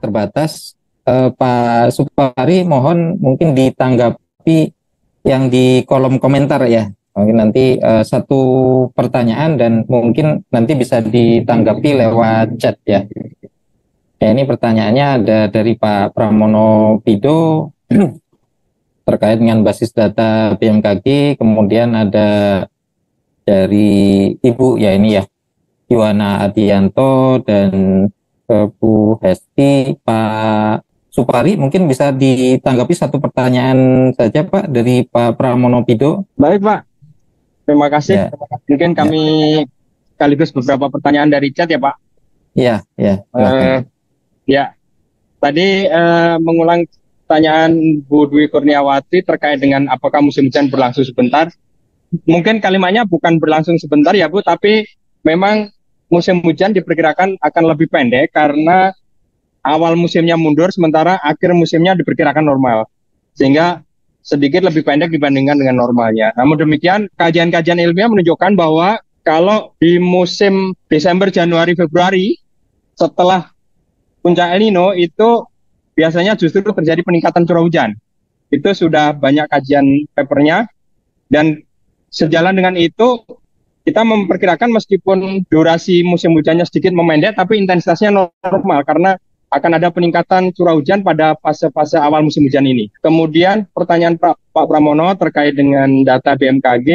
terbatas. Pak Supari, mohon mungkin ditanggapi yang di kolom komentar ya. Mungkin nanti satu pertanyaan dan mungkin nanti bisa ditanggapi lewat chat ya. Ya, ini pertanyaannya ada dari Pak Pramono Pido terkait dengan basis data BMKG, kemudian ada dari Ibu ya ini ya, Yuwana Adianto dan Bu Hesti. Pak Supari mungkin bisa ditanggapi satu pertanyaan saja Pak dari Pak Pramono Pido. Baik Pak, terima kasih. Ya. Mungkin kami sekaligus beberapa pertanyaan dari chat ya Pak. Iya, ya. Ya, tadi mengulang pertanyaan Bu Dwi Kurniawati terkait dengan apakah musim hujan berlangsung sebentar. Mungkin kalimatnya bukan berlangsung sebentar ya Bu, tapi memang musim hujan diperkirakan akan lebih pendek karena awal musimnya mundur sementara akhir musimnya diperkirakan normal. Sehingga sedikit lebih pendek dibandingkan dengan normalnya. Namun demikian, kajian-kajian ilmiah menunjukkan bahwa kalau di musim Desember, Januari, Februari setelah puncak El Nino itu biasanya justru terjadi peningkatan curah hujan. Itu sudah banyak kajian papernya, dan sejalan dengan itu kita memperkirakan meskipun durasi musim hujannya sedikit memendek, tapi intensitasnya normal karena akan ada peningkatan curah hujan pada fase-fase awal musim hujan ini. Kemudian pertanyaan Pak Pramono terkait dengan data BMKG,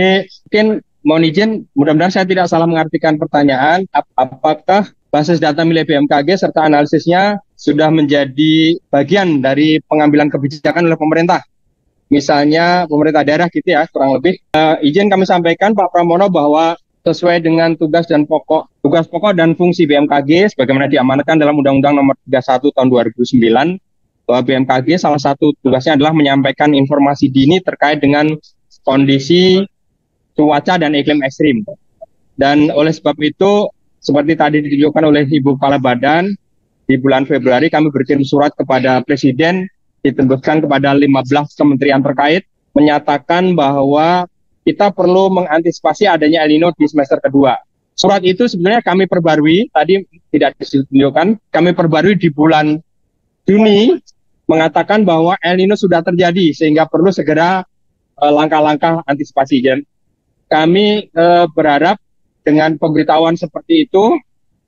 mungkin mohon izin, mudah-mudahan saya tidak salah mengartikan pertanyaan, apakah basis data milik BMKG serta analisisnya sudah menjadi bagian dari pengambilan kebijakan oleh pemerintah, misalnya pemerintah daerah gitu ya, kurang lebih. Izin kami sampaikan Pak Pramono bahwa sesuai dengan tugas pokok dan fungsi BMKG sebagaimana diamanatkan dalam Undang-Undang Nomor 31 Tahun 2009, bahwa BMKG salah satu tugasnya adalah menyampaikan informasi dini terkait dengan kondisi cuaca dan iklim ekstrim. Dan oleh sebab itu, seperti tadi ditunjukkan oleh Ibu Kepala Badan, di bulan Februari kami berkirim surat kepada Presiden, ditembuskan kepada 15 kementerian terkait, menyatakan bahwa kita perlu mengantisipasi adanya El Nino di semester kedua. Surat itu sebenarnya kami perbarui, tadi tidak ditunjukkan, kami perbarui di bulan Juni, mengatakan bahwa El Nino sudah terjadi, sehingga perlu segera langkah-langkah antisipasi. Dan kami berharap dengan pemberitahuan seperti itu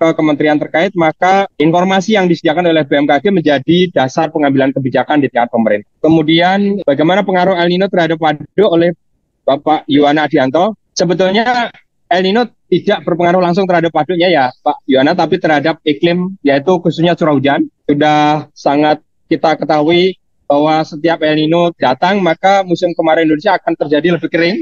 ke kementerian terkait, maka informasi yang disediakan oleh BMKG menjadi dasar pengambilan kebijakan di tingkat pemerintah. Kemudian bagaimana pengaruh El Nino terhadap waduk oleh Bapak Yuwana Adianto? Sebetulnya El Nino tidak berpengaruh langsung terhadap waduknya ya Pak Yuwana, tapi terhadap iklim, yaitu khususnya curah hujan. Sudah sangat kita ketahui bahwa setiap El Nino datang, maka musim kemarau Indonesia akan terjadi lebih kering,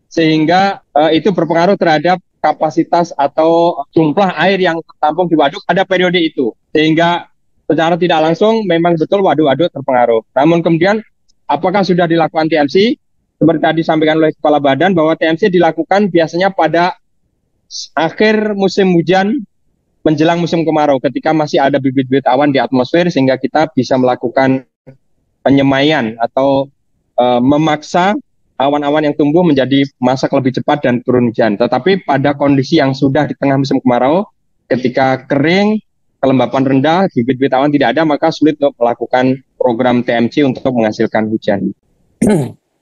sehingga itu berpengaruh terhadap kapasitas atau jumlah air yang tertampung di waduk pada periode itu. Sehingga secara tidak langsung memang betul waduk-waduk terpengaruh. Namun kemudian apakah sudah dilakukan TMC? Seperti tadi disampaikan oleh Kepala Badan bahwa TMC dilakukan biasanya pada akhir musim hujan menjelang musim kemarau ketika masih ada bibit-bibit awan di atmosfer, sehingga kita bisa melakukan penyemaian atau memaksa awan-awan yang tumbuh menjadi masak lebih cepat dan turun hujan. Tetapi pada kondisi yang sudah di tengah musim kemarau, ketika kering, kelembapan rendah, bibit-bibit awan tidak ada, maka sulit untuk melakukan program TMC untuk menghasilkan hujan.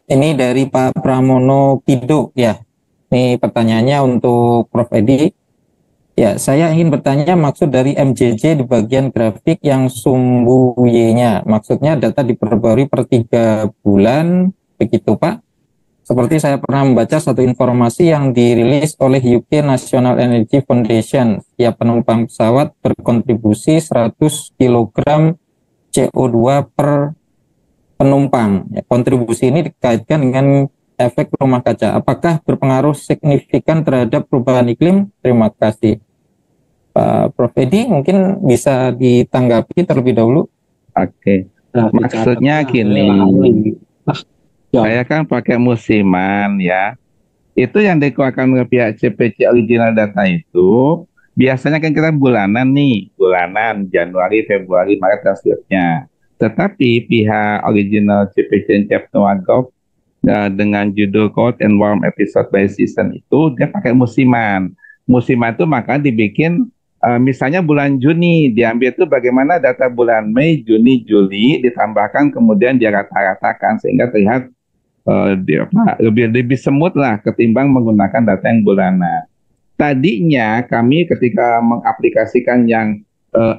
Ini dari Pak Pramono Pido ya. Ini pertanyaannya untuk Prof. Edi. Ya, saya ingin bertanya maksud dari MJJ di bagian grafik yang sumbu Y-nya. Maksudnya data diperbarui per 3 bulan, begitu Pak? Seperti saya pernah membaca satu informasi yang dirilis oleh UK National Energy Foundation. Tiap penumpang pesawat berkontribusi 100 kg CO2 per penumpang. Ya, kontribusi ini dikaitkan dengan efek rumah kaca. Apakah berpengaruh signifikan terhadap perubahan iklim? Terima kasih. Pak Prof. Edi mungkin bisa ditanggapi terlebih dahulu. Oke. Maksudnya gini. Saya kan pakai musiman ya. Itu yang dikeluarkan oleh pihak CPC original data itu biasanya kan kita bulanan nih, bulanan Januari, Februari, Maret dan seterusnya. Tetapi pihak original CPC Chapter 1 Gov dengan judul Cold and Warm Episode by Season itu dia pakai musiman. Musiman itu maka dibikin misalnya bulan Juni diambil itu bagaimana data bulan Mei, Juni, Juli ditambahkan kemudian dia rata-ratakan sehingga terlihat lebih semut lah ketimbang menggunakan data yang bulanan. Tadinya kami ketika mengaplikasikan yang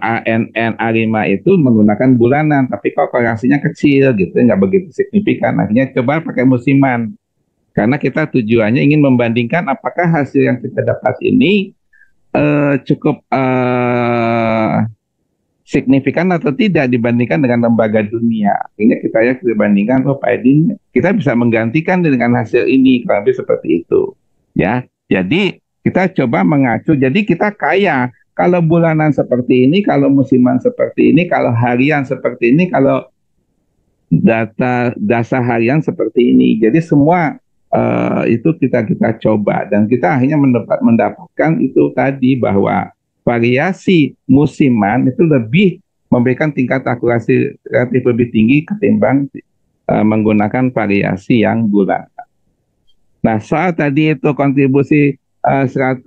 ANN A5 itu menggunakan bulanan, tapi kok korelasinya kecil gitu, nggak begitu signifikan. Akhirnya coba pakai musiman, karena kita tujuannya ingin membandingkan apakah hasil yang kita dapat ini cukup signifikan atau tidak dibandingkan dengan lembaga dunia. Akhirnya kita ya dibandingkan, oh Pak Edi, kita bisa menggantikan dengan hasil ini, kurang lebih seperti itu. Ya, jadi kita coba mengacu. Jadi kita kaya. Kalau bulanan seperti ini, kalau musiman seperti ini, kalau harian seperti ini, kalau data dasar harian seperti ini. Jadi semua itu kita coba dan kita akhirnya mendapatkan itu tadi bahwa variasi musiman itu lebih memberikan tingkat akurasi relatif lebih tinggi ketimbang menggunakan variasi yang bulanan. Nah, soal tadi itu kontribusi 150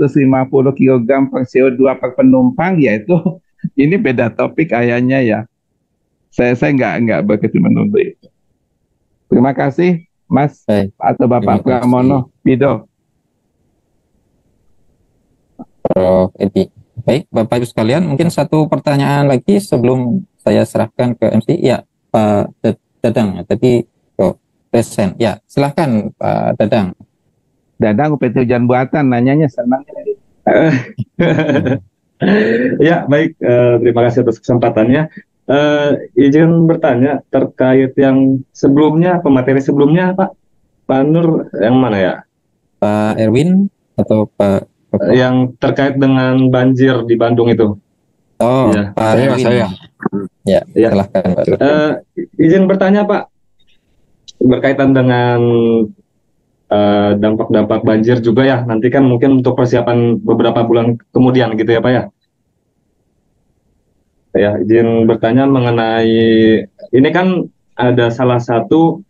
kg per CO2 per penumpang, yaitu ini beda topik kayaknya ya. Saya nggak begitu menuntut itu. Terima kasih, Mas atau Bapak Pramono Pido. Prof. Edi. Baik, Bapak Ibu sekalian, mungkin satu pertanyaan lagi sebelum saya serahkan ke MC. Ya, Pak Dadang, tadi present. Ya, silahkan Pak Dadang. Dadang UPT Hujan Buatan, nanyanya senang. Ya, baik. Terima kasih atas kesempatannya. Izin bertanya terkait yang sebelumnya, pemateri sebelumnya, Pak Nur, yang mana ya? Pak Erwin atau Pak? Yang terkait dengan banjir di Bandung itu. Oh, ya. Pak Erwin. Saya. Ya, silahkan Pak. Izin bertanya Pak, berkaitan dengan dampak-dampak banjir juga ya, nanti kan mungkin untuk persiapan beberapa bulan kemudian gitu ya Pak ya. Ya, izin bertanya mengenai, ini kan ada salah satu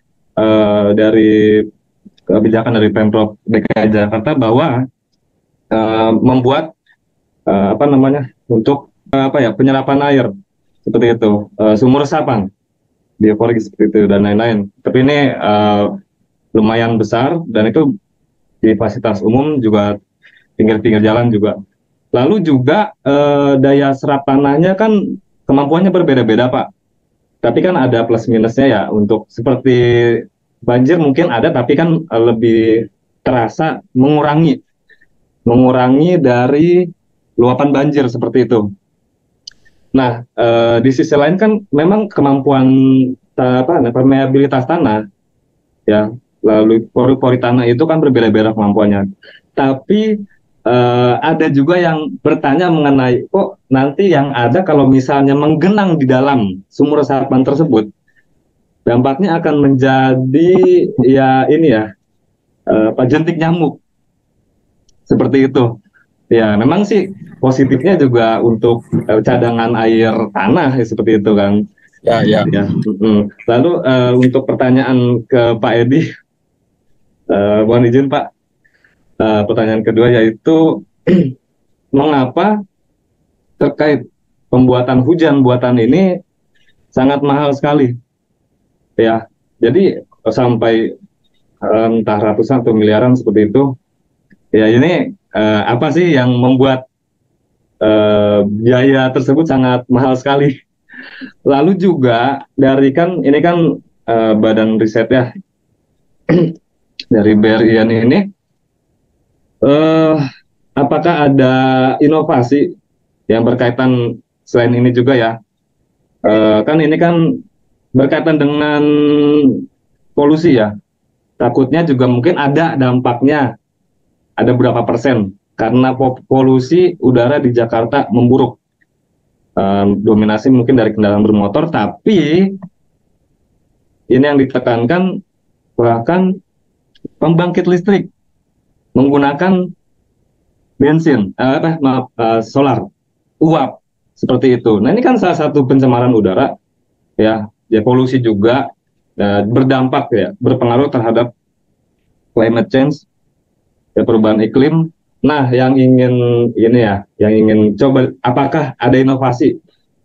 dari kebijakan dari Pemprov DKI Jakarta bahwa membuat untuk penyerapan air seperti itu, sumur resapan bioporik seperti itu dan lain-lain. Tapi ini lumayan besar dan itu di fasilitas umum juga, pinggir-pinggir jalan juga. Lalu juga daya serap tanahnya kan kemampuannya berbeda-beda Pak. Tapi kan ada plus minusnya ya, untuk seperti banjir mungkin ada, tapi kan lebih terasa mengurangi dari luapan banjir seperti itu. Nah, di sisi lain kan memang kemampuan permeabilitas tanah ya, lalu pori-pori tanah itu kan berbeda-beda kemampuannya. Tapi ada juga yang bertanya mengenai kok nanti yang ada kalau misalnya menggenang di dalam sumur resapan tersebut, dampaknya akan menjadi ya ini ya, jentik nyamuk. Seperti itu. Ya, memang sih positifnya juga untuk cadangan air tanah ya, seperti itu kan. Ya. Lalu untuk pertanyaan ke Pak Edi, mohon izin Pak. Pertanyaan kedua yaitu mengapa terkait pembuatan hujan buatan ini sangat mahal sekali. Ya. Jadi sampai entah ratusan atau miliaran seperti itu. Ya, ini apa sih yang membuat biaya tersebut sangat mahal sekali? Lalu juga dari ini kan badan riset ya dari BRIN ini, apakah ada inovasi yang berkaitan selain ini juga ya? Kan ini kan berkaitan dengan polusi ya. Takutnya juga mungkin ada dampaknya. Ada berapa persen karena polusi udara di Jakarta memburuk, dominasi mungkin dari kendaraan bermotor, tapi ini yang ditekankan bahkan pembangkit listrik menggunakan bensin, solar, uap seperti itu. Nah ini kan salah satu pencemaran udara ya, polusi juga berdampak ya, berpengaruh terhadap climate change. Ya, perubahan iklim Nah, yang ingin ini ya, yang ingin coba, apakah ada inovasi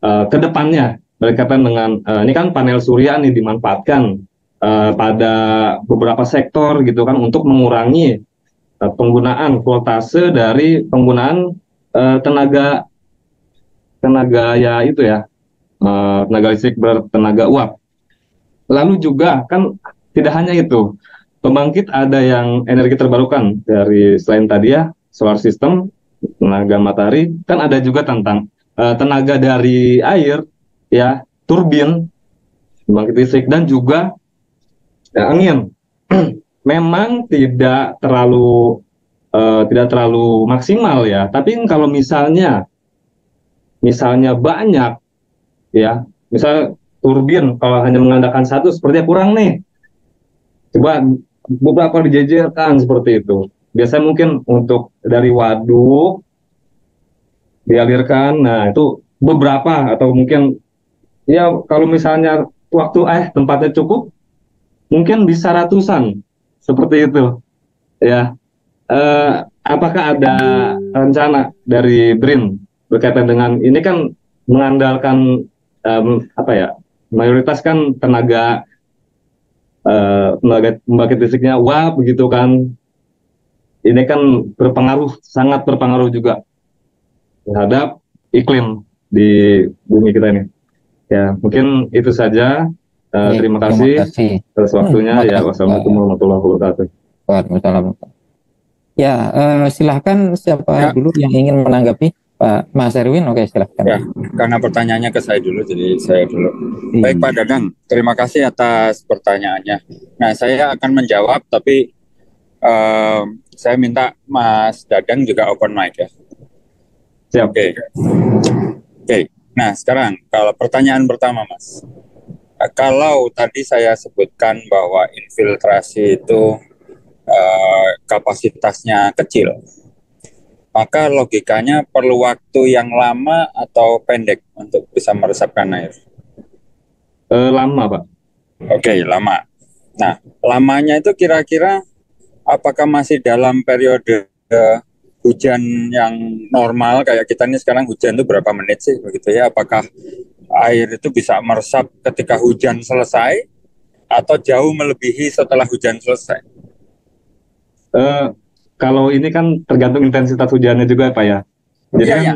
ke depannya berkaitan dengan ini kan panel surya nih dimanfaatkan pada beberapa sektor gitu kan untuk mengurangi penggunaan voltase dari penggunaan tenaga tenaga ya itu ya tenaga listrik bertenaga uap. Lalu juga kan tidak hanya itu, pembangkit ada yang energi terbarukan dari selain tadi ya solar system, tenaga matahari, kan ada juga tentang tenaga dari air ya, turbin, pembangkit listrik dan juga angin. Memang tidak terlalu maksimal ya, tapi kalau misalnya banyak ya, misal turbin kalau hanya mengandalkan satu sepertinya kurang nih, coba beberapa dijejerkan seperti itu. Biasanya mungkin untuk dari waduk dialirkan, nah itu beberapa, atau mungkin ya kalau misalnya tempatnya cukup mungkin bisa ratusan seperti itu ya. Apakah ada rencana dari BRIN berkaitan dengan ini kan mengandalkan apa ya, mayoritas kan tenaga pembangkit listriknya uap begitu kan, ini kan sangat berpengaruh juga terhadap iklim di bumi kita ini ya. Mungkin itu saja. Terima kasih atas waktunya ya. Wassalamualaikum warahmatullahi wabarakatuh. Waalaikumsalam. Ya, silahkan siapa dulu yang ingin menanggapi, Pak Mas Erwin? Oke, silahkan. Ya, karena pertanyaannya ke saya dulu, jadi saya dulu. Baik Pak Dadang, terima kasih atas pertanyaannya. Nah, saya akan menjawab, tapi saya minta Mas Dadang juga open mic ya. Siap. Oke. Nah, sekarang kalau pertanyaan pertama Mas, kalau tadi saya sebutkan bahwa infiltrasi itu kapasitasnya kecil, maka logikanya perlu waktu yang lama atau pendek untuk bisa meresapkan air? Lama, Pak. Oke, lama. Nah, lamanya itu kira-kira apakah masih dalam periode hujan yang normal kayak kita ini sekarang, hujan itu berapa menit sih begitu ya? Apakah air itu bisa meresap ketika hujan selesai atau jauh melebihi setelah hujan selesai? Kalau ini kan tergantung intensitas hujannya juga Pak ya. Jadi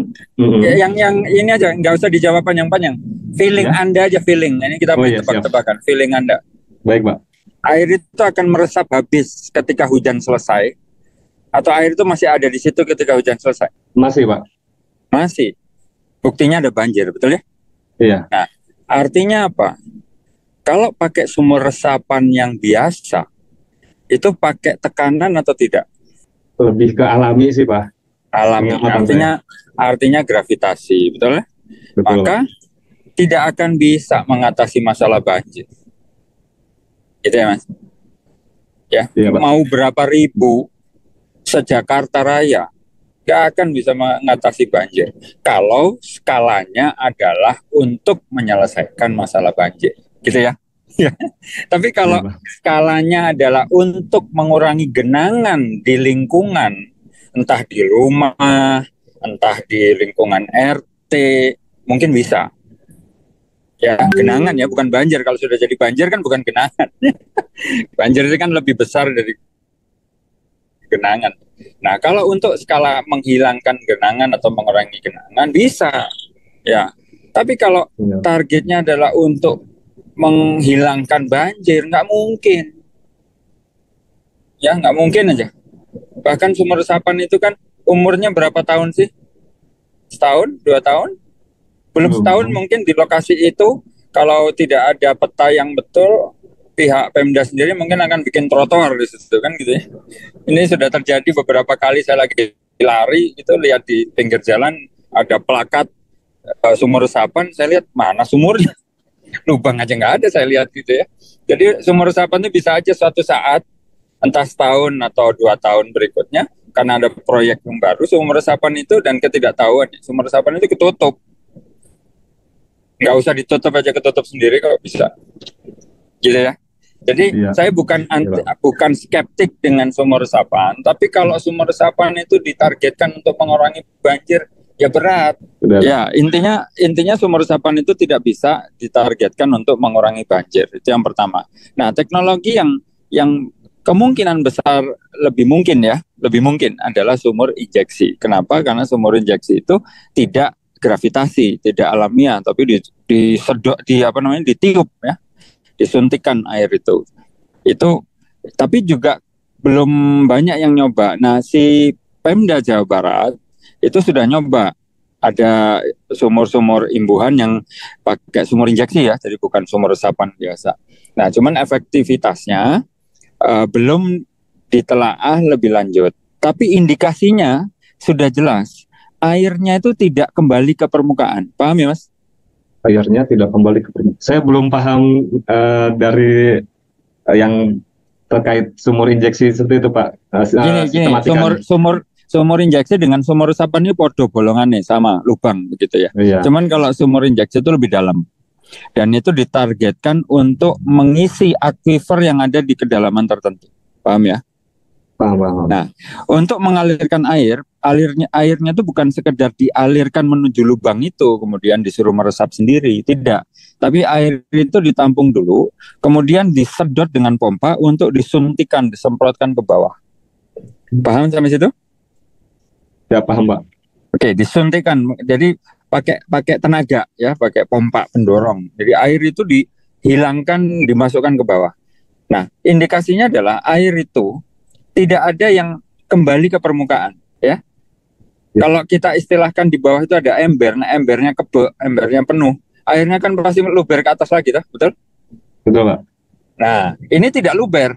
ya, yang ini aja, nggak usah dijawab panjang-panjang. Feeling ya? Anda aja, feeling. Ini kita tebak-tebakan. Feeling Anda. Baik Pak. Air itu akan meresap habis ketika hujan selesai, atau air itu masih ada di situ ketika hujan selesai? Masih Pak. Masih. Buktinya ada banjir, betul ya? Iya. Nah, artinya apa? Kalau pakai sumur resapan yang biasa, itu pakai tekanan atau tidak? Lebih ke alami sih Pak. Alami, artinya gravitasi, betul ya? Betul. Maka tidak akan bisa mengatasi masalah banjir. Gitu ya Mas? Ya, iya, mau berapa ribu se-Jakarta Raya nggak akan bisa mengatasi banjir kalau skalanya adalah untuk menyelesaikan masalah banjir, gitu ya. Tapi kalau skalanya adalah untuk mengurangi genangan di lingkungan, entah di rumah, entah di lingkungan RT, mungkin bisa. Ya, genangan ya, bukan banjir. Kalau sudah jadi banjir kan bukan genangan. Banjir itu kan lebih besar dari genangan. Nah, kalau untuk skala menghilangkan genangan atau mengurangi genangan bisa. Ya. Tapi kalau targetnya adalah untuk menghilangkan banjir, nggak mungkin. Ya, nggak mungkin aja. Bahkan sumur resapan itu kan umurnya berapa tahun sih? Setahun, 2 tahun? Belum setahun mungkin di lokasi itu, kalau tidak ada peta yang betul, pihak Pemda sendiri mungkin akan bikin trotoar di situ kan gitu ya. Ini sudah terjadi beberapa kali, saya lagi lari itu lihat di pinggir jalan ada plakat sumur resapan, saya lihat mana sumurnya. Lubang aja nggak ada, saya lihat gitu ya. Jadi sumur resapan itu bisa aja suatu saat, entah setahun atau 2 tahun berikutnya, karena ada proyek yang baru, sumur resapan itu dan ketidaktahuan, sumur resapan itu ketutup. Nggak usah ditutup aja, ketutup sendiri kalau bisa. Gitu ya. Jadi Iya. saya bukan Iya, bukan skeptik dengan sumur resapan, tapi kalau sumur resapan itu ditargetkan untuk mengurangi banjir, ya berat. Udah. Ya, intinya sumur resapan itu tidak bisa ditargetkan untuk mengurangi banjir. Itu yang pertama. Nah, teknologi yang kemungkinan besar lebih mungkin adalah sumur injeksi. Kenapa? Karena sumur injeksi itu tidak gravitasi, tidak alamiah, tapi disedot, ditiup ya, disuntikan air itu. Tapi juga belum banyak yang nyoba. Nah, si Pemda Jawa Barat itu sudah nyoba. Ada sumur-sumur imbuhan yang pakai sumur injeksi ya, jadi bukan sumur resapan biasa. Nah, cuman efektivitasnya belum ditelaah lebih lanjut. Tapi indikasinya sudah jelas. Airnya itu tidak kembali ke permukaan. Paham ya, Mas? Airnya tidak kembali ke permukaan. Saya belum paham dari yang terkait sumur injeksi seperti itu, Pak. Gini, sumur injeksi dengan sumur resapan ini podo bolongannya sama lubang begitu ya. Iya. Cuman kalau sumur injeksi itu lebih dalam. Dan itu ditargetkan untuk mengisi aquifer yang ada di kedalaman tertentu. Paham ya? Paham. Nah, untuk mengalirkan airnya itu bukan sekedar dialirkan menuju lubang itu, kemudian disuruh meresap sendiri, tidak. Tapi air itu ditampung dulu, kemudian disedot dengan pompa untuk disuntikan, disemprotkan ke bawah. Paham sampai situ? Ya, paham, Pak. Oke, disuntikan. Jadi pakai tenaga ya, pakai pompa pendorong. Jadi air itu dihilangkan, dimasukkan ke bawah. Nah, indikasinya adalah air itu tidak ada yang kembali ke permukaan ya. Kalau kita istilahkan di bawah itu ada ember, nah embernya penuh, airnya kan pasti luber ke atas lagi, betul? Betul, Pak. Nah, ini tidak luber.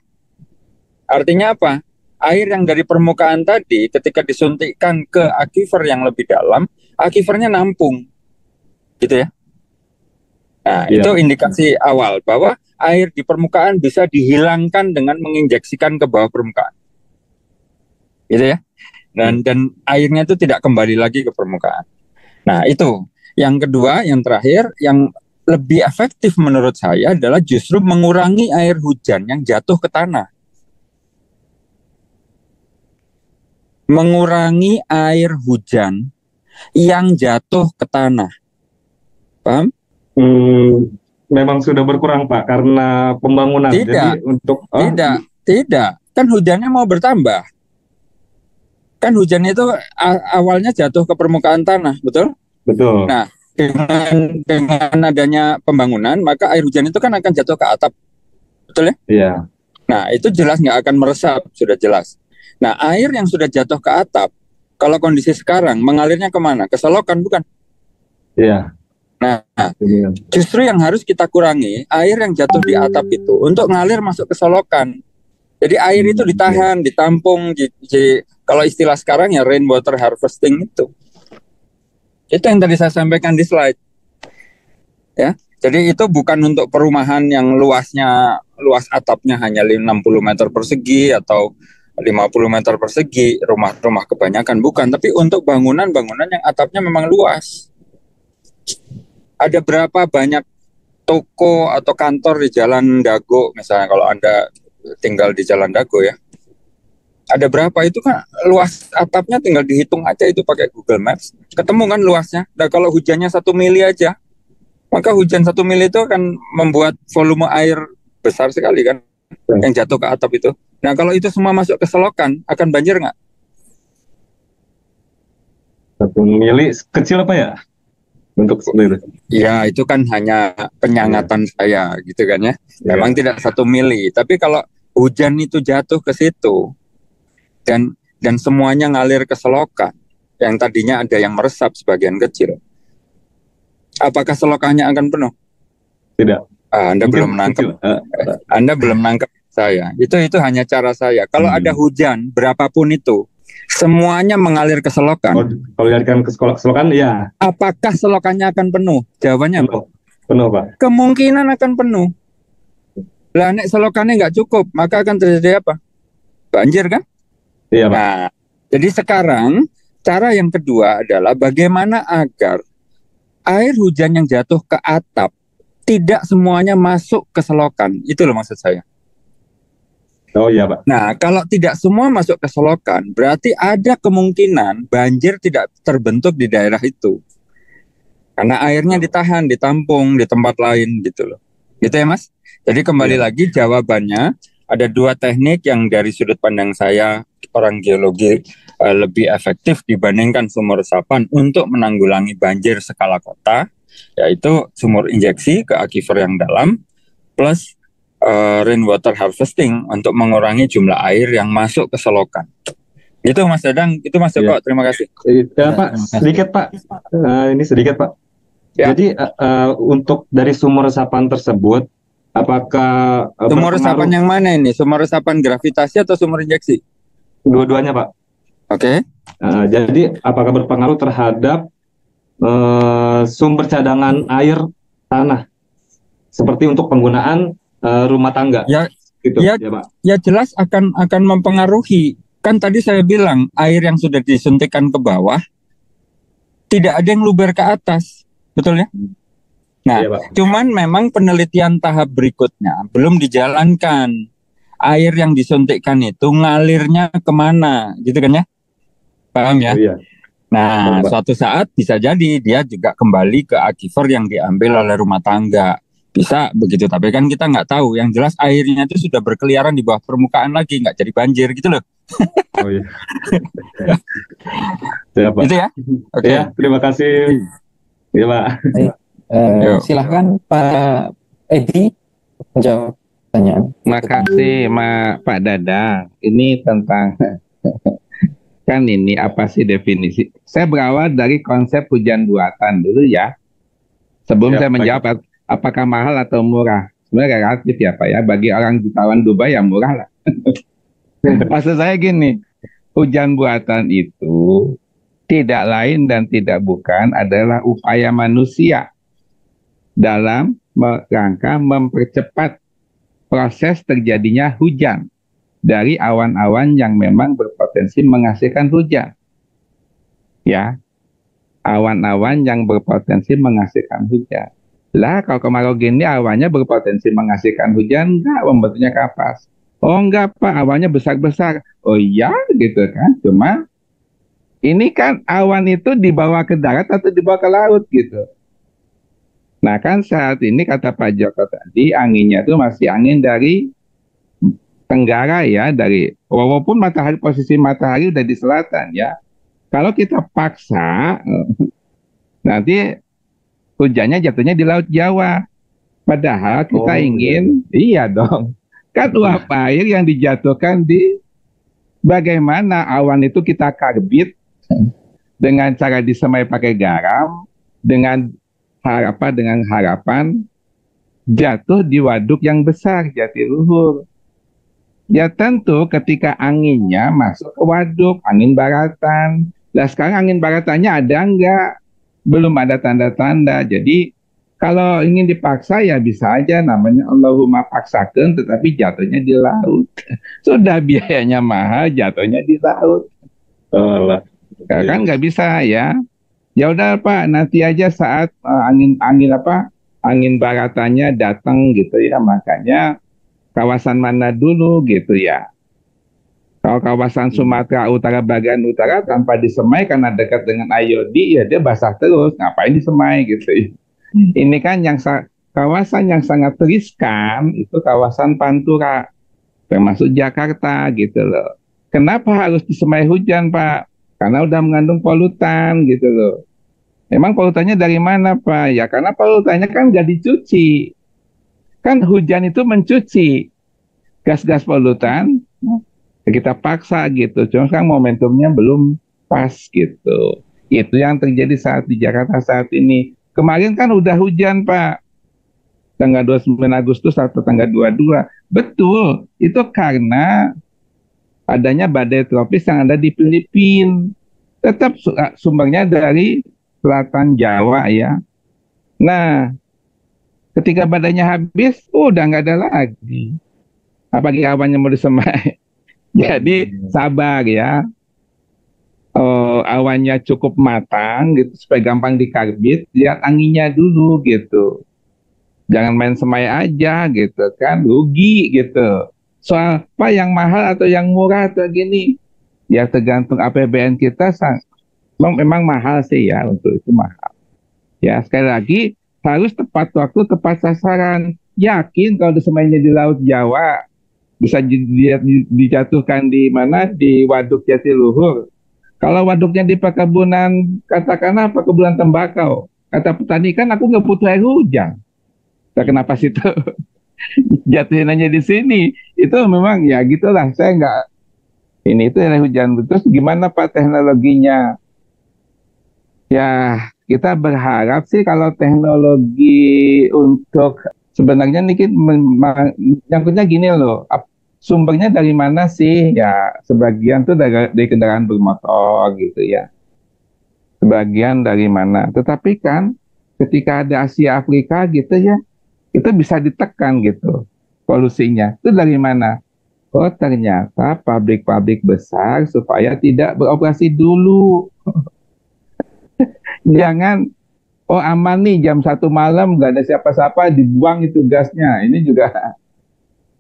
Artinya apa? Air yang dari permukaan tadi ketika disuntikkan ke aquifer yang lebih dalam, aquifernya nampung. Gitu ya. Nah, itu indikasi awal bahwa air di permukaan bisa dihilangkan dengan menginjeksikan ke bawah permukaan. Gitu ya. Dan airnya itu tidak kembali lagi ke permukaan. Nah, itu. Yang kedua, yang terakhir, yang lebih efektif menurut saya adalah justru mengurangi air hujan yang jatuh ke tanah. Mengurangi air hujan yang jatuh ke tanah. Paham? Memang sudah berkurang, Pak, karena pembangunan. Tidak. Jadi untuk Tidak. Kan hujannya mau bertambah. Kan hujan itu awalnya jatuh ke permukaan tanah, betul? Betul. Nah, dengan adanya pembangunan, maka air hujan itu kan akan jatuh ke atap, betul ya? Iya. Nah, itu jelas nggak akan meresap, sudah jelas. Nah, air yang sudah jatuh ke atap, kalau kondisi sekarang mengalirnya kemana? Ke selokan, bukan? Iya. Nah, justru yang harus kita kurangi air yang jatuh di atap itu untuk ngalir masuk ke selokan. Jadi air itu ditahan, ditampung. Jadi kalau istilah sekarang ya rainwater harvesting itu. Itu yang tadi saya sampaikan di slide. Ya, jadi itu bukan untuk perumahan yang luas atapnya hanya 60 meter persegi atau 50 meter persegi, rumah-rumah kebanyakan, bukan, tapi untuk bangunan-bangunan yang atapnya memang luas. Ada berapa banyak toko atau kantor di Jalan Dago, misalnya kalau Anda tinggal di Jalan Dago ya. Ada berapa itu kan luas atapnya tinggal dihitung aja itu pakai Google Maps. Ketemu kan luasnya. Nah kalau hujannya 1 mili aja, maka hujan 1 mili itu akan membuat volume air besar sekali kan yang jatuh ke atap itu. Nah kalau itu semua masuk ke selokan, akan banjir nggak? 1 mili kecil apa ya? Untuk sendiri. Ya itu kan hanya penyangatan saya gitu kan ya. Memang tidak 1 mili. Tapi kalau hujan itu jatuh ke situ dan semuanya ngalir ke selokan, yang tadinya ada yang meresap sebagian kecil, apakah selokannya akan penuh? Tidak. Anda belum menangkap. Anda belum menangkap saya. Itu hanya cara saya. Kalau ada hujan berapapun itu, semuanya mengalir ke selokan. Kalau dialirkan ke selokan, ya. Apakah selokannya akan penuh? Jawabannya penuh. Penuh, Pak. Kemungkinan akan penuh. Lah, nek selokannya nggak cukup, maka akan terjadi apa? Banjir kan? Iya, Pak. Nah, jadi sekarang cara yang kedua adalah bagaimana agar air hujan yang jatuh ke atap tidak semuanya masuk ke selokan. Itu loh maksud saya. Oh iya Pak. Nah, kalau tidak semua masuk ke selokan, berarti ada kemungkinan banjir tidak terbentuk di daerah itu. Karena airnya ditahan, ditampung di tempat lain gitu loh. Gitu ya Mas? Jadi kembali Iya. lagi jawabannya, ada dua teknik yang dari sudut pandang saya, orang geologi, lebih efektif dibandingkan sumur resapan untuk menanggulangi banjir skala kota, yaitu sumur injeksi ke aquifer yang dalam, plus rainwater harvesting untuk mengurangi jumlah air yang masuk ke selokan. Gitu Mas Dadang, itu Mas Joko, terima kasih. Ya Pak, sedikit Pak, ini sedikit Pak. Ya. Jadi untuk dari sumur resapan tersebut, apakah Sumur resapan yang mana ini? Sumur resapan gravitasi atau sumur injeksi? Dua-duanya Pak. Oke. Jadi apakah berpengaruh terhadap sumber cadangan air tanah, seperti untuk penggunaan rumah tangga? Ya, gitu, ya, Pak. Ya jelas akan mempengaruhi. Kan tadi saya bilang air yang sudah disuntikkan ke bawah tidak ada yang luber ke atas, betul ya? Nah, Iya, Pak. cuman memang penelitian tahap berikutnya belum dijalankan. Air yang disuntikkan itu ngalirnya kemana, gitu kan ya? Paham ya? Oh, iya. Nah, Pak. suatu saat bisa jadi dia juga kembali ke aquifer yang diambil oleh rumah tangga. Bisa begitu, tapi kan kita nggak tahu. Yang jelas airnya itu sudah berkeliaran di bawah permukaan lagi, nggak jadi banjir gitu loh. Oh iya. Ya, Pak. Itu ya? Oke. Ya, terima kasih. Iya, Pak. Silahkan Pak Edi menjawab pertanyaan. Makasih Pak Dadang. Ini tentang kan ini apa sih definisi? Saya berawal dari konsep hujan buatan dulu ya. Sebelum saya menjawab apakah mahal atau murah. Sebenarnya relatif ya Pak ya. Bagi orang jutawan Dubai ya murah lah. Maksud saya gini, hujan buatan itu tidak lain dan tidak bukan adalah upaya manusia dalam rangka mempercepat proses terjadinya hujan dari awan-awan yang memang berpotensi menghasilkan hujan. Ya, awan-awan yang berpotensi menghasilkan hujan. Lah, kalau kemarau gini awannya berpotensi menghasilkan hujan, enggak, membentuknya kapas. Oh enggak Pak, awannya besar-besar. Oh iya gitu kan, cuma ini kan awan itu dibawa ke darat atau dibawa ke laut gitu. Nah kan saat ini kata Pak Joko tadi, anginnya itu masih angin dari tenggara ya, dari walaupun posisi matahari udah di selatan ya. Kalau kita paksa, nanti hujannya jatuhnya di Laut Jawa. Padahal kita ingin, iya dong, kan uap air yang dijatuhkan di bagaimana awan itu kita karbit dengan cara disemai pakai garam, dengan harapan jatuh di waduk yang besar, Jatiluhur. Ya tentu ketika anginnya masuk ke waduk, angin baratan. Nah sekarang angin baratannya ada enggak? Belum ada tanda-tanda. Jadi kalau ingin dipaksa ya bisa aja namanya Allahumma paksakan, tetapi jatuhnya di laut. Sudah biayanya mahal, jatuhnya di laut. Kan nggak bisa ya. Ya udah Pak, nanti aja saat angin baratannya datang gitu ya, makanya kawasan mana dulu gitu ya. Kalau kawasan Sumatera Utara bagian utara tanpa disemai karena dekat dengan IOD ya dia basah terus, ngapain disemai gitu ya. Ini kan yang kawasan yang sangat riskan itu kawasan Pantura, termasuk Jakarta gitu loh. Kenapa harus disemai hujan Pak? Karena udah mengandung polutan gitu loh. Emang polutannya dari mana Pak? Ya karena polutannya kan nggak dicuci. Kan hujan itu mencuci gas-gas polutan, kita paksa gitu. Cuma sekarang momentumnya belum pas gitu. Itu yang terjadi saat di Jakarta saat ini. Kemarin kan udah hujan Pak, tanggal 29 Agustus atau tanggal 22. Betul, itu karena adanya badai tropis yang ada di Filipina. Tetap sumbernya dari selatan Jawa ya. Nah, ketika badainya habis, udah nggak ada lagi. Apalagi awannya mau disemai. Jadi sabar ya. Awannya cukup matang gitu supaya gampang dikarbit, lihat anginnya dulu gitu. Jangan main semai aja gitu kan, rugi gitu. soal apa yang mahal atau yang murah atau gini. Ya tergantung APBN kita, memang mahal sih ya, untuk itu mahal. Ya sekali lagi harus tepat waktu, tepat sasaran. Yakin kalau semuanya di Laut Jawa bisa dijatuhkan di mana, di Waduk Jatiluhur. Kalau waduknya di perkebunan, katakanlah perkebunan tembakau, kata petani kan aku nggak butuh air hujan. Kenapa situ jatuhin aja di sini? Itu memang ya gitulah. Saya nggak, ini itu air hujan. Terus gimana Pak teknologinya? Ya kita berharap sih kalau teknologi untuk sebenarnya nih nyangkutnya gini loh, sumbernya dari mana sih? Ya sebagian tuh dari kendaraan bermotor gitu ya. Sebagian dari mana? Tetapi kan ketika ada Asia Afrika gitu ya, itu bisa ditekan gitu polusinya. Itu dari mana? Oh ternyata pabrik-pabrik besar supaya tidak beroperasi dulu. Jangan, oh aman nih jam 1 malam nggak ada siapa-siapa, dibuang itu gasnya. Ini juga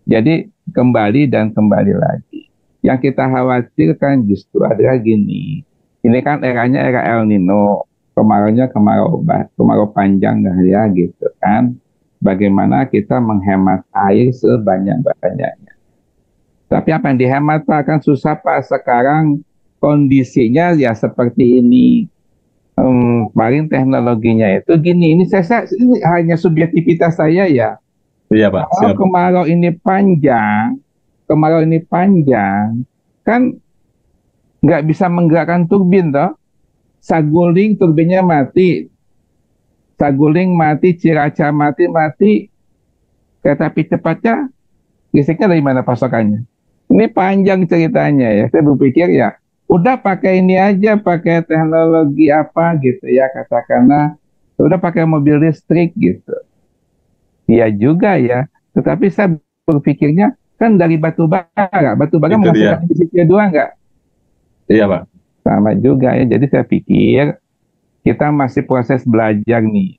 jadi kembali dan kembali lagi. Yang kita khawatirkan justru adalah gini. Ini kan eranya era El Nino, kemaraunya kemarau panjang dah ya gitu kan. Bagaimana kita menghemat air sebanyak-banyaknya. Tapi apa yang dihemat Pak, kan susah Pak. Sekarang kondisinya ya seperti ini. Paling teknologinya itu gini, ini ini hanya subjektivitas saya ya. Iya Pak. Kalau kemarau ini panjang, kan nggak bisa menggerakkan turbin toh. Saguling turbinnya mati, Saguling mati, Cilacap mati, kereta api cepatnya listriknya dari mana pasokannya? Ini panjang ceritanya ya. Saya berpikir ya, udah pakai ini aja, pakai teknologi apa gitu ya, katakanlah udah pakai mobil listrik gitu. Iya juga ya, tetapi saya berpikirnya kan dari batu bara menghasilkan emisi CO2 enggak? Iya Pak. Sama juga ya, jadi saya pikir kita masih proses belajar nih.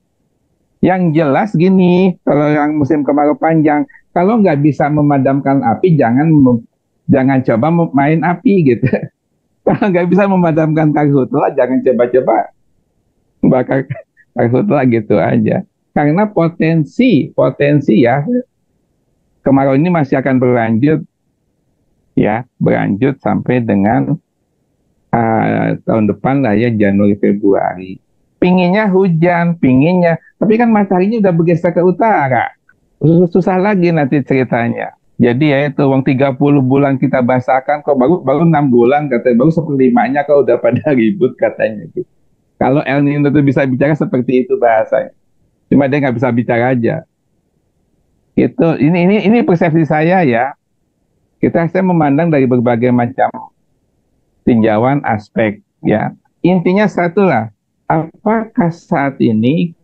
Yang jelas gini, kalau yang musim kemarau panjang, kalau nggak bisa memadamkan api, jangan coba main api gitu. Kalau nggak bisa memadamkan karhutla, jangan coba-coba bakar karhutla gitu aja. Karena potensi ya, kemarau ini masih akan berlanjut sampai dengan tahun depan lah ya, Januari Februari. Pinginnya hujan, tapi kan mataharinya udah bergeser ke utara. Susah lagi nanti ceritanya. Jadi ya itu, uang 30 bulan kita basahkan, kok baru 6 bulan katanya, baru 1/5-nya kok udah pada ribut katanya gitu. Kalau El Nino itu bisa bicara seperti itu bahasanya. Cuma dia nggak bisa bicara aja. Ini persepsi saya ya. Saya memandang dari berbagai macam tinjauan aspek ya. Intinya satu lah, apakah saat ini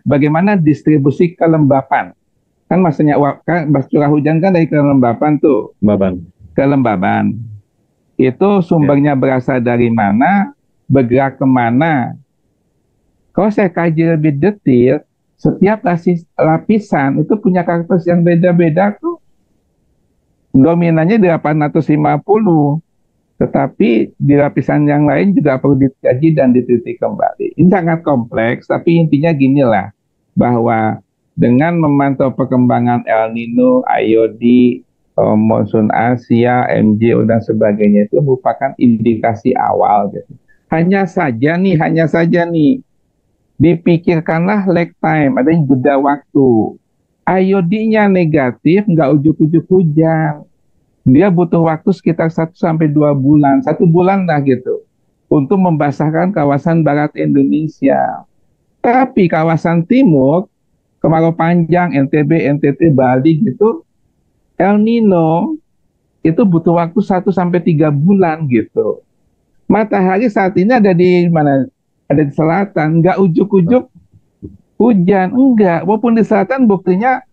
bagaimana distribusi kelembapan? Kan maksudnya curah hujan kan dari kelembapan tuh. Kelembaban. Itu sumbernya berasal dari mana, bergerak kemana. Kalau saya kaji lebih detail, setiap lapisan itu punya karakteristik yang beda-beda tuh. Dominannya di 850. Tetapi di lapisan yang lain juga perlu dikaji dan diteliti kembali. Ini sangat kompleks, tapi intinya ginilah, bahwa dengan memantau perkembangan El Nino, IOD, monsun Asia, MJO dan sebagainya, itu merupakan indikasi awal. Gitu. Hanya saja nih, dipikirkanlah lag time, ada jeda waktu. IOD-nya negatif, nggak ujuk-ujuk hujan. Dia butuh waktu sekitar 1-2 bulan, 1 bulan lah gitu, untuk membasahkan kawasan barat Indonesia. Tapi kawasan timur, kemarau panjang, NTB, NTT, Bali gitu, El Nino itu butuh waktu 1-3 bulan gitu. Matahari saat ini ada di mana? Ada di selatan, nggak ujuk-ujuk hujan, enggak. Walaupun di selatan buktinya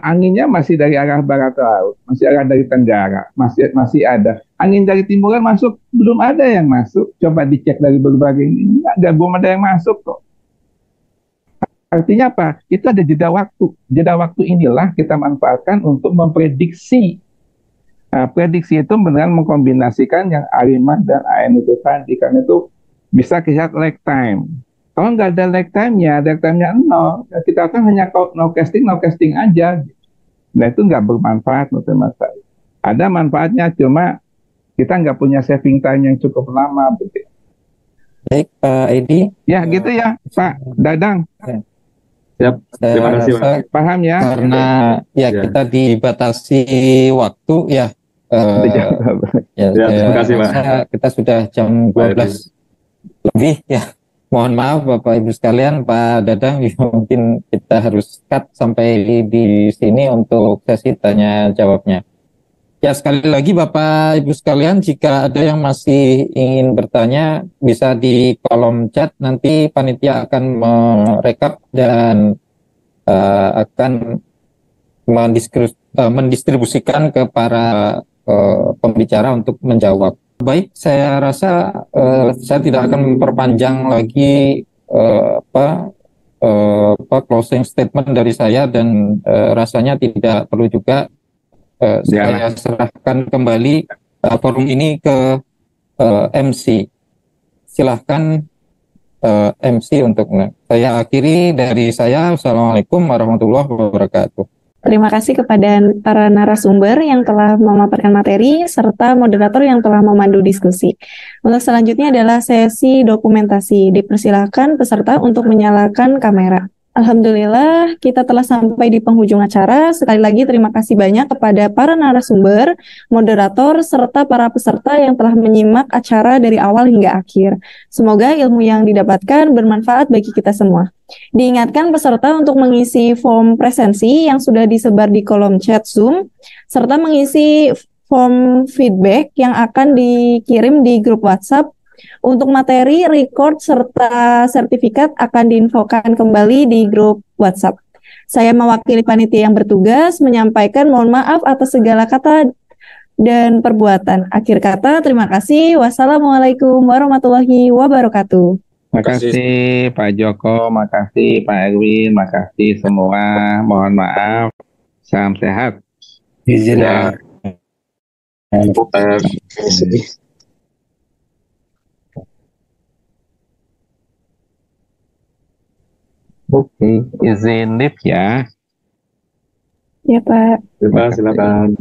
anginnya masih dari arah barat laut, masih arah dari tenggara, masih ada. Angin dari timuran masuk, belum ada yang masuk. Coba dicek dari berbagai ini, belum ada yang masuk kok. Artinya apa? Itu ada jeda waktu. Jeda waktu inilah kita manfaatkan untuk memprediksi. Nah, prediksi itu benar mengkombinasikan yang A5 dan AN itu tadi. Karena itu bisa kita lag time. Kalau nggak ada lag time-nya nol. Kita kan hanya no casting aja. Nah itu nggak bermanfaat menurut Mas. Ada manfaatnya, cuma kita nggak punya saving time yang cukup lama. Betul. Baik, Pak Edi. Ya gitu ya, Pak Dadang. Siap. Terima kasih, Pak. Paham ya? Karena ya kita dibatasi waktu ya. Terima kasih, Pak. Kita sudah jam 12 lebih ya. Mohon maaf Bapak Ibu sekalian, Pak Dadang, mungkin kita harus cut sampai di sini untuk sesi tanya jawabnya. Ya sekali lagi Bapak Ibu sekalian, jika ada yang masih ingin bertanya bisa di kolom chat, nanti panitia akan merekap dan akan mendistribusikan ke para pembicara untuk menjawab. Baik, saya rasa saya tidak akan memperpanjang lagi closing statement dari saya dan rasanya tidak perlu juga saya serahkan kembali forum ini ke MC. Silahkan MC untuk saya akhiri dari saya. Assalamualaikum warahmatullahi wabarakatuh. Terima kasih kepada para narasumber yang telah memaparkan materi serta moderator yang telah memandu diskusi. Untuk selanjutnya adalah sesi dokumentasi. Dipersilakan peserta untuk menyalakan kamera. Alhamdulillah kita telah sampai di penghujung acara. Sekali lagi terima kasih banyak kepada para narasumber, moderator, serta para peserta yang telah menyimak acara dari awal hingga akhir. Semoga ilmu yang didapatkan bermanfaat bagi kita semua. Diingatkan peserta untuk mengisi form presensi yang sudah disebar di kolom chat Zoom, serta mengisi form feedback yang akan dikirim di grup WhatsApp. Untuk materi, record, serta sertifikat akan diinfokan kembali di grup WhatsApp. Saya mewakili panitia yang bertugas menyampaikan mohon maaf atas segala kata dan perbuatan. Akhir kata, terima kasih. Wassalamualaikum warahmatullahi wabarakatuh. Terima kasih Pak Joko, makasih Pak Erwin, makasih semua. Mohon maaf. Salam sehat. Izin ya. Oke, izin live ya. Ya Pak. Silakan.